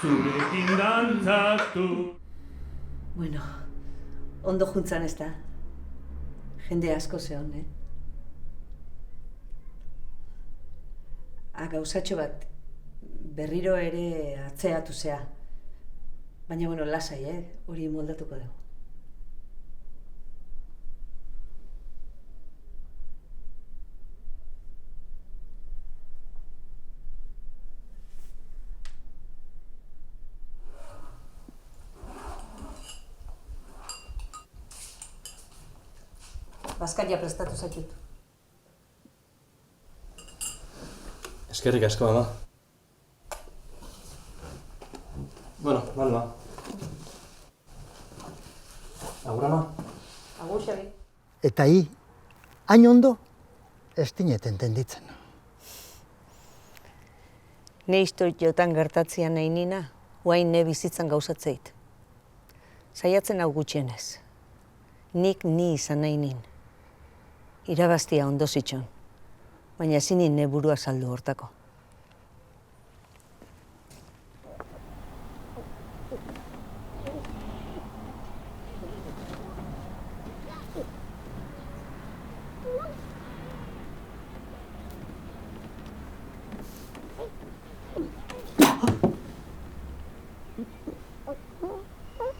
zurekin dantzatu. Bueno, ondo juntzan ez da. Jende asko zehon, gauzatxo bat, berriro ere atzeatu zea. Baina, bueno, lasai, hori moldatuko dugu. Bazkaria prestatu zaitut. Eskerrik asko, ama. Bueno, Malva. Agur, ama. Agur, Xabi. Eta hain ondo, ez dineten tenditzen. Ne historiotan gertatzean nahi nina, guain ne bizitzan gauzatzeit. Saiatzen hau gutxienez. Nik ni izan nahi nin. Irabaztia ondo zitxon, baina ezin ne burua saldu hortako.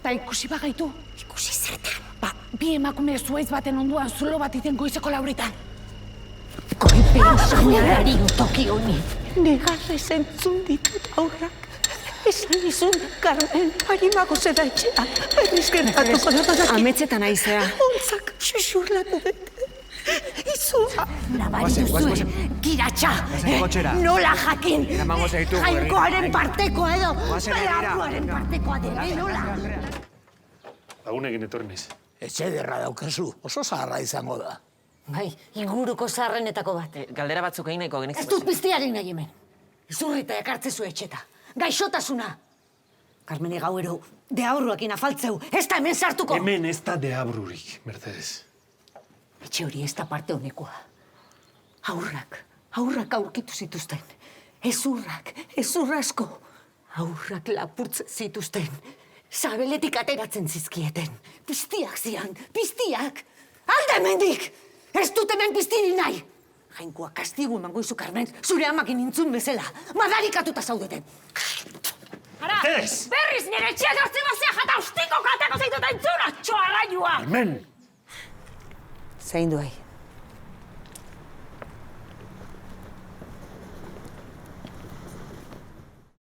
Ta ikusi bagaitu. Ikusi zertan. Bi emakume zuaiz baten onduan zulo bat iten goizeko lauritan. Goipean soñarari toki honi. Negarrez entzun ditut aurrak. Esan izun, Carmen, harimago zeda etxea. Berriz gertatuko da badaki. Ametzetan aizea. Ontzak xuxurlatu dut. Izu. Nabaritu zuen, giratxa. Nola jakin. Jainkoaren partekoa edo. Beharruaren partekoa dela, nola. Lagunekin etorri naiz. Etxe ederra daukazu, oso zaharra izango da. Bai, inguruko zaharrenetako bat. Galdera batzuk egin nahiko genik. Ez dut piztiarik nahi hemen. Izurrita ekartzezu etxeta. Gaixotasuna. Carmene gauero, deaurruakin afaltzeu, ez da hemen sartuko. Hemen ez da deabrurik, Mercedes. Etxe hori ez da parte honekoa. Aurrak aurkitu zituzten. Ezurra asko. Aurrak lapurtze zituzten. Sabeletik ateratzen zizkieten. Piztiak zian, piztiak! Alde hemendik! Ez dut hemen piztini nahi! Jainkoa kastigu emango izu, Carmen, zure amakin intzun bezala. Madarikatuta zaudeten. Ara, berriz nire etxea dortzen bazea jata ustiko kateko zaitut entzuna, txoa gainua! Hemen! Zaindu hai.